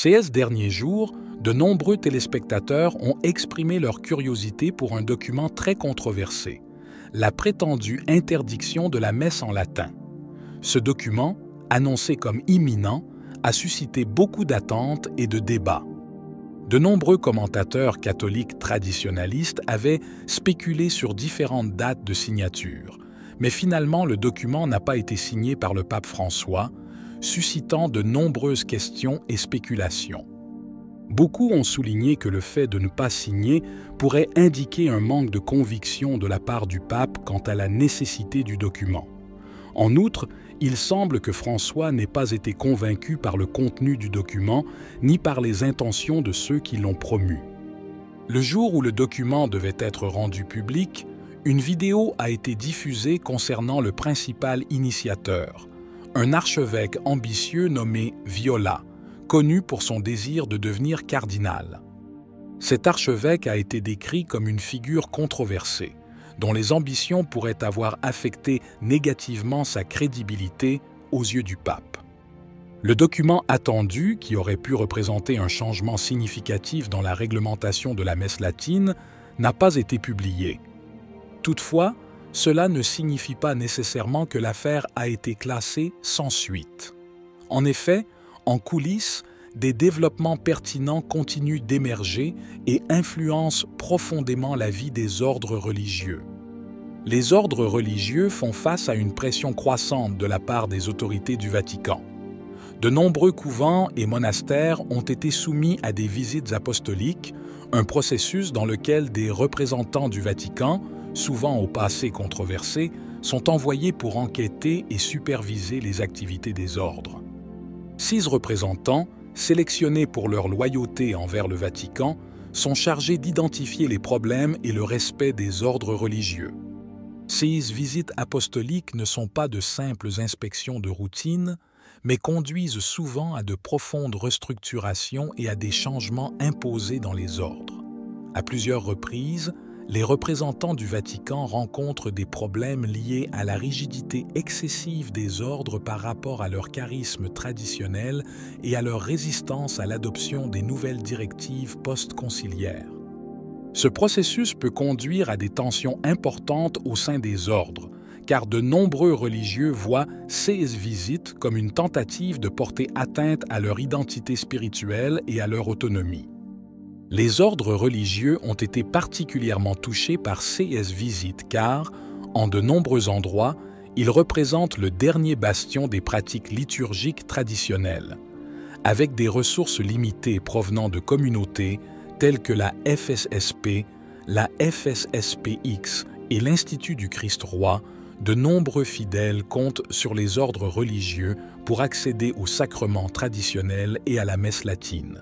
Ces derniers jours, de nombreux téléspectateurs ont exprimé leur curiosité pour un document très controversé, la prétendue interdiction de la messe en latin. Ce document, annoncé comme imminent, a suscité beaucoup d'attentes et de débats. De nombreux commentateurs catholiques traditionnalistes avaient spéculé sur différentes dates de signature, mais finalement le document n'a pas été signé par le pape François, suscitant de nombreuses questions et spéculations. Beaucoup ont souligné que le fait de ne pas signer pourrait indiquer un manque de conviction de la part du pape quant à la nécessité du document. En outre, il semble que François n'ait pas été convaincu par le contenu du document ni par les intentions de ceux qui l'ont promu. Le jour où le document devait être rendu public, une vidéo a été diffusée concernant le principal initiateur, un archevêque ambitieux nommé Viola, connu pour son désir de devenir cardinal. Cet archevêque a été décrit comme une figure controversée, dont les ambitions pourraient avoir affecté négativement sa crédibilité aux yeux du pape. Le document attendu, qui aurait pu représenter un changement significatif dans la réglementation de la messe latine, n'a pas été publié. Toutefois, cela ne signifie pas nécessairement que l'affaire a été classée sans suite. En effet, en coulisses, des développements pertinents continuent d'émerger et influencent profondément la vie des ordres religieux. Les ordres religieux font face à une pression croissante de la part des autorités du Vatican. De nombreux couvents et monastères ont été soumis à des visites apostoliques, un processus dans lequel des représentants du Vatican, souvent au passé controversé, sont envoyés pour enquêter et superviser les activités des ordres. 6 représentants, sélectionnés pour leur loyauté envers le Vatican, sont chargés d'identifier les problèmes et le respect des ordres religieux. Ces visites apostoliques ne sont pas de simples inspections de routine, mais conduisent souvent à de profondes restructurations et à des changements imposés dans les ordres. À plusieurs reprises, les représentants du Vatican rencontrent des problèmes liés à la rigidité excessive des ordres par rapport à leur charisme traditionnel et à leur résistance à l'adoption des nouvelles directives post-conciliaires. Ce processus peut conduire à des tensions importantes au sein des ordres, car de nombreux religieux voient ces visites comme une tentative de porter atteinte à leur identité spirituelle et à leur autonomie. Les ordres religieux ont été particulièrement touchés par ces visites car, en de nombreux endroits, ils représentent le dernier bastion des pratiques liturgiques traditionnelles. Avec des ressources limitées provenant de communautés telles que la FSSP, la FSSPX et l'Institut du Christ-Roi, de nombreux fidèles comptent sur les ordres religieux pour accéder aux sacrements traditionnels et à la messe latine.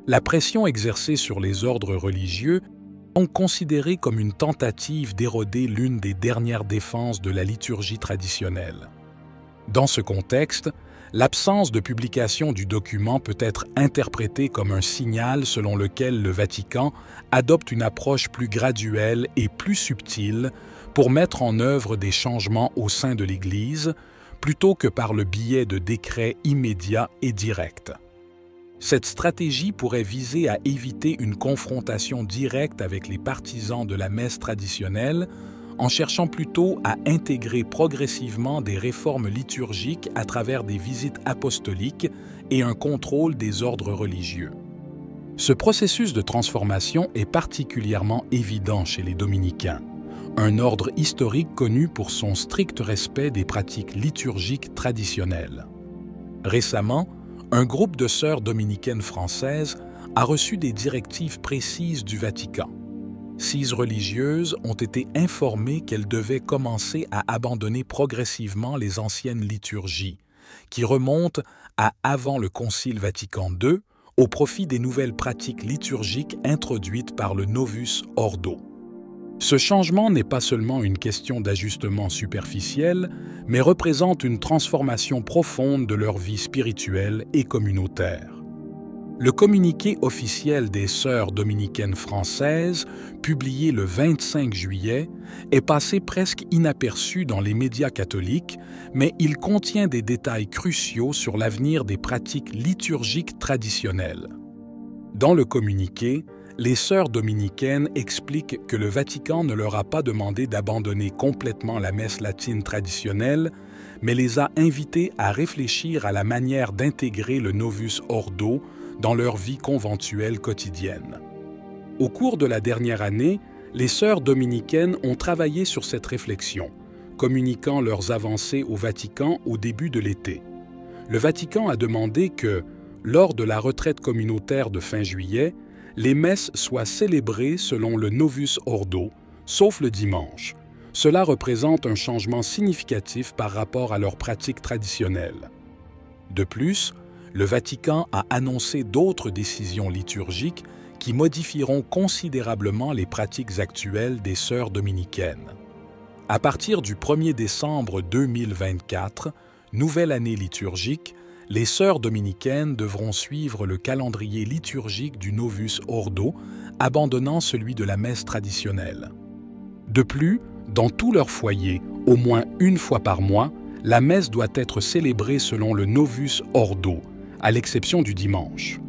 La pression exercée sur les ordres religieux est donc considérée comme une tentative d'éroder l'une des dernières défenses de la liturgie traditionnelle. Dans ce contexte, l'absence de publication du document peut être interprétée comme un signal selon lequel le Vatican adopte une approche plus graduelle et plus subtile pour mettre en œuvre des changements au sein de l'Église, plutôt que par le biais de décrets immédiats et directs. Cette stratégie pourrait viser à éviter une confrontation directe avec les partisans de la messe traditionnelle, en cherchant plutôt à intégrer progressivement des réformes liturgiques à travers des visites apostoliques et un contrôle des ordres religieux. Ce processus de transformation est particulièrement évident chez les dominicains, un ordre historique connu pour son strict respect des pratiques liturgiques traditionnelles. Récemment, un groupe de sœurs dominicaines françaises a reçu des directives précises du Vatican. 6 religieuses ont été informées qu'elles devaient commencer à abandonner progressivement les anciennes liturgies, qui remontent à avant le Concile Vatican II, au profit des nouvelles pratiques liturgiques introduites par le Novus Ordo. Ce changement n'est pas seulement une question d'ajustement superficiel, mais représente une transformation profonde de leur vie spirituelle et communautaire. Le communiqué officiel des Sœurs dominicaines françaises, publié le 25 juillet, est passé presque inaperçu dans les médias catholiques, mais il contient des détails cruciaux sur l'avenir des pratiques liturgiques traditionnelles. Dans le communiqué, les Sœurs dominicaines expliquent que le Vatican ne leur a pas demandé d'abandonner complètement la messe latine traditionnelle, mais les a invitées à réfléchir à la manière d'intégrer le Novus Ordo dans leur vie conventuelle quotidienne. Au cours de la dernière année, les Sœurs dominicaines ont travaillé sur cette réflexion, communiquant leurs avancées au Vatican au début de l'été. Le Vatican a demandé que, lors de la retraite communautaire de fin juillet, les messes soient célébrées selon le Novus Ordo, sauf le dimanche. Cela représente un changement significatif par rapport à leurs pratiques traditionnelles. De plus, le Vatican a annoncé d'autres décisions liturgiques qui modifieront considérablement les pratiques actuelles des Sœurs dominicaines. À partir du 1er décembre 2024, nouvelle année liturgique, les Sœurs dominicaines devront suivre le calendrier liturgique du Novus Ordo, abandonnant celui de la messe traditionnelle. De plus, dans tous leurs foyers, au moins une fois par mois, la messe doit être célébrée selon le Novus Ordo, à l'exception du dimanche.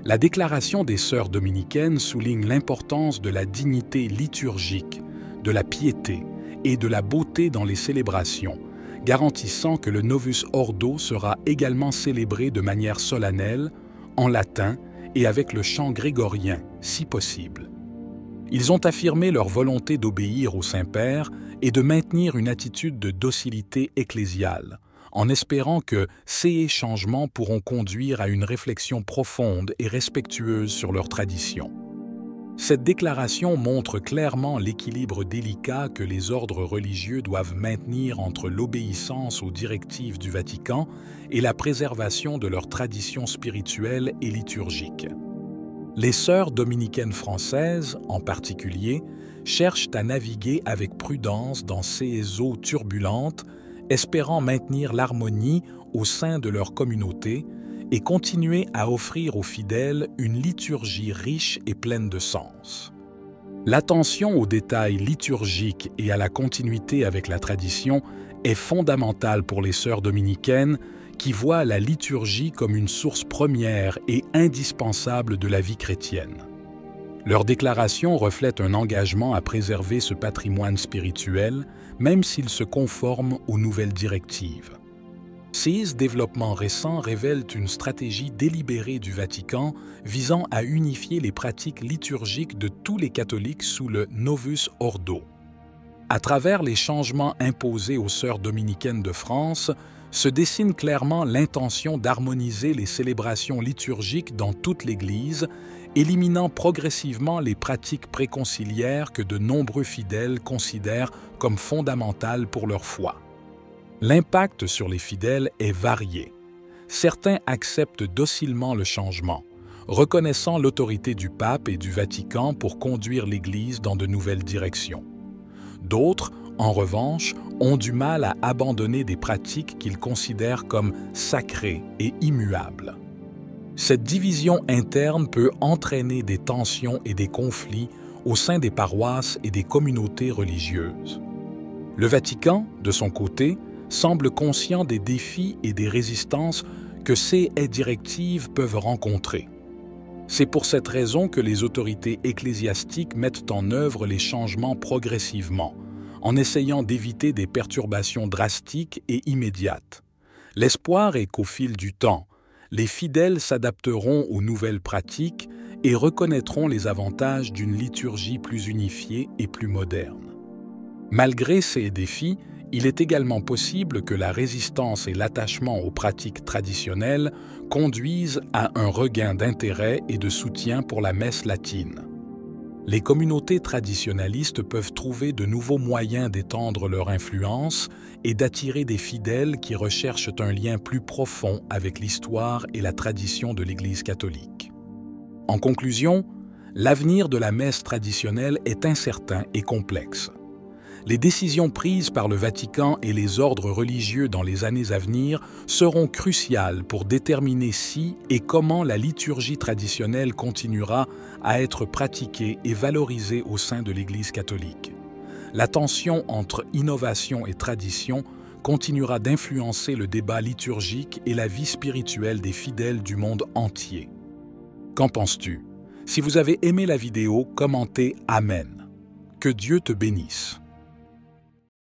La déclaration des Sœurs dominicaines souligne l'importance de la dignité liturgique, de la piété et de la beauté dans les célébrations, garantissant que le Novus Ordo sera également célébré de manière solennelle, en latin et avec le chant grégorien, si possible. Ils ont affirmé leur volonté d'obéir au Saint-Père et de maintenir une attitude de docilité ecclésiale, en espérant que ces changements pourront conduire à une réflexion profonde et respectueuse sur leurs traditions. Cette déclaration montre clairement l'équilibre délicat que les ordres religieux doivent maintenir entre l'obéissance aux directives du Vatican et la préservation de leurs traditions spirituelles et liturgiques. Les Sœurs dominicaines françaises, en particulier, cherchent à naviguer avec prudence dans ces eaux turbulentes, espérant maintenir l'harmonie au sein de leur communauté et continuer à offrir aux fidèles une liturgie riche et pleine de sens. L'attention aux détails liturgiques et à la continuité avec la tradition est fondamentale pour les Sœurs dominicaines qui voient la liturgie comme une source première et indispensable de la vie chrétienne. Leur déclaration reflète un engagement à préserver ce patrimoine spirituel, même s'il se conforme aux nouvelles directives. Ces développements récents révèlent une stratégie délibérée du Vatican visant à unifier les pratiques liturgiques de tous les catholiques sous le Novus Ordo. À travers les changements imposés aux Sœurs dominicaines de France, se dessine clairement l'intention d'harmoniser les célébrations liturgiques dans toute l'Église, éliminant progressivement les pratiques préconciliaires que de nombreux fidèles considèrent comme fondamentales pour leur foi. L'impact sur les fidèles est varié. Certains acceptent docilement le changement, reconnaissant l'autorité du pape et du Vatican pour conduire l'Église dans de nouvelles directions. D'autres, en revanche, ont du mal à abandonner des pratiques qu'ils considèrent comme sacrées et immuables. Cette division interne peut entraîner des tensions et des conflits au sein des paroisses et des communautés religieuses. Le Vatican, de son côté, semble conscient des défis et des résistances que ces directives peuvent rencontrer. C'est pour cette raison que les autorités ecclésiastiques mettent en œuvre les changements progressivement, en essayant d'éviter des perturbations drastiques et immédiates. L'espoir est qu'au fil du temps, les fidèles s'adapteront aux nouvelles pratiques et reconnaîtront les avantages d'une liturgie plus unifiée et plus moderne. Malgré ces défis, il est également possible que la résistance et l'attachement aux pratiques traditionnelles conduisent à un regain d'intérêt et de soutien pour la messe latine. Les communautés traditionnalistes peuvent trouver de nouveaux moyens d'étendre leur influence et d'attirer des fidèles qui recherchent un lien plus profond avec l'histoire et la tradition de l'Église catholique. En conclusion, l'avenir de la messe traditionnelle est incertain et complexe. Les décisions prises par le Vatican et les ordres religieux dans les années à venir seront cruciales pour déterminer si et comment la liturgie traditionnelle continuera à être pratiquée et valorisée au sein de l'Église catholique. La tension entre innovation et tradition continuera d'influencer le débat liturgique et la vie spirituelle des fidèles du monde entier. Qu'en penses-tu? Si vous avez aimé la vidéo, commentez Amen. Que Dieu te bénisse.